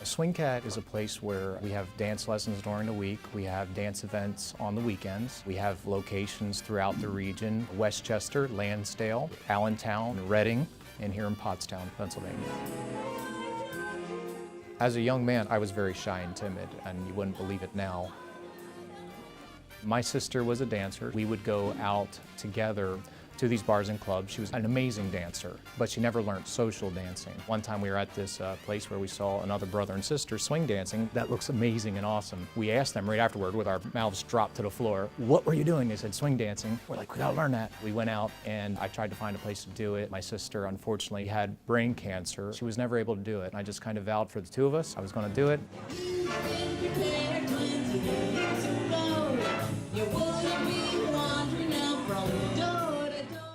Swing Cat is a place where we have dance lessons during the week, we have dance events on the weekends, we have locations throughout the region, Westchester, Lansdale, Allentown, Reading, and here in Pottstown, Pennsylvania. As a young man, I was very shy and timid, and you wouldn't believe it now. My sister was a dancer. We would go out together to these bars and clubs. She was an amazing dancer, but she never learned social dancing. One time we were at this place where we saw another brother and sister swing dancing. That looks amazing and awesome. We asked them right afterward with our mouths dropped to the floor, "What were you doing?" They said, "Swing dancing." We're like, "We gotta learn that." We went out and I tried to find a place to do it. My sister unfortunately had brain cancer. She was never able to do it. I just kind of vowed for the two of us I was gonna do it.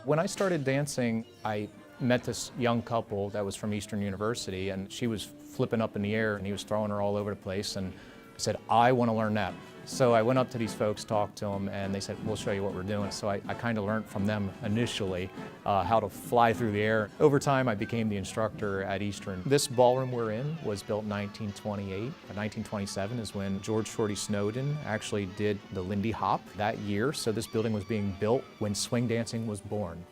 When I started dancing, I met this young couple that was from Eastern University, and she was flipping up in the air and he was throwing her all over the place, and I said, "I want to learn that." So I went up to these folks, talked to them, and they said, "We'll show you what we're doing." So I kind of learned from them initially how to fly through the air. Over time, I became the instructor at Eastern. This ballroom we're in was built in 1928. 1927 is when George Shorty Snowden actually did the Lindy Hop that year. So this building was being built when swing dancing was born.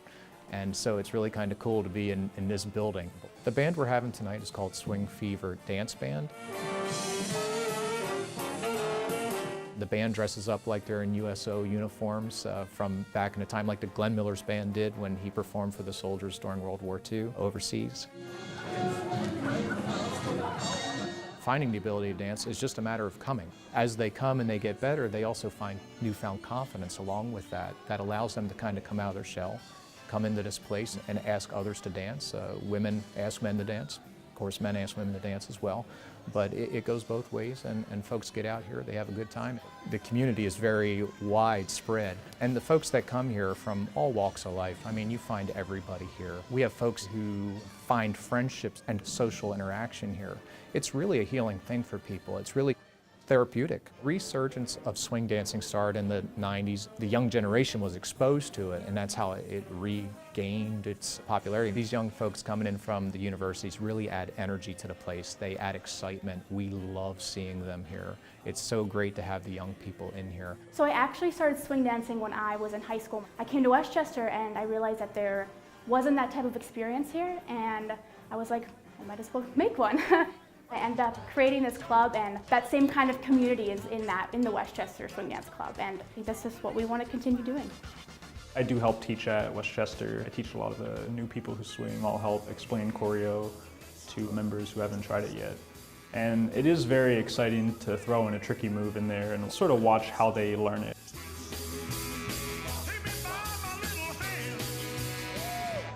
And so it's really kind of cool to be in this building. The band we're having tonight is called Swing Fever Dance Band. The band dresses up like they're in USO uniforms from back in the time, like the Glenn Miller's band did when he performed for the soldiers during World War II overseas. Finding the ability to dance is just a matter of coming. As they come and they get better, they also find newfound confidence along with that. That allows them to kind of come out of their shell, come into this place and ask others to dance. Women ask men to dance. Of course, men ask women to dance as well. But it goes both ways, and folks get out here, they have a good time. The community is very widespread, and the folks that come here from all walks of life, I mean, you find everybody here. We have folks who find friendships and social interaction here. It's really a healing thing for people. It's really therapeutic. Resurgence of swing dancing started in the 90s. The young generation was exposed to it, and that's how it regained its popularity. These young folks coming in from the universities really add energy to the place. They add excitement. We love seeing them here. It's so great to have the young people in here. So I actually started swing dancing when I was in high school. I came to Westchester and I realized that there wasn't that type of experience here, and I was like, I might as well make one. I ended up creating this club, and that same kind of community is in the Westchester Swing Dance Club, and I think that's just what we want to continue doing. I do help teach at Westchester. I teach a lot of the new people who swing. I'll help explain choreo to members who haven't tried it yet. And it is very exciting to throw in a tricky move in there and sort of watch how they learn it.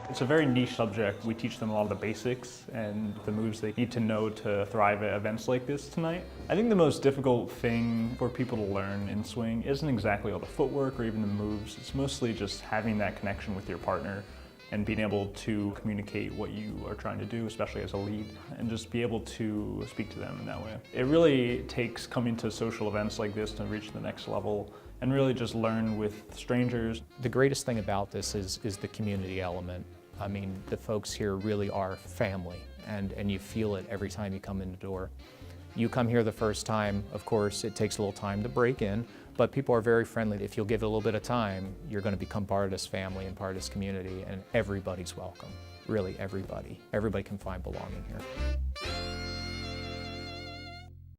It's a very niche subject. We teach them a lot of the basics and the moves they need to know to thrive at events like this tonight. I think the most difficult thing for people to learn in swing isn't exactly all the footwork or even the moves. It's mostly just having that connection with your partner and being able to communicate what you are trying to do, especially as a lead, and just be able to speak to them in that way. It really takes coming to social events like this to reach the next level and really just learn with strangers. The greatest thing about this is the community element. I mean, the folks here really are family, and you feel it every time you come in the door. You come here the first time, of course, it takes a little time to break in, but people are very friendly. If you'll give it a little bit of time, you're going to become part of this family and part of this community, and everybody's welcome. Really, everybody. Everybody can find belonging here.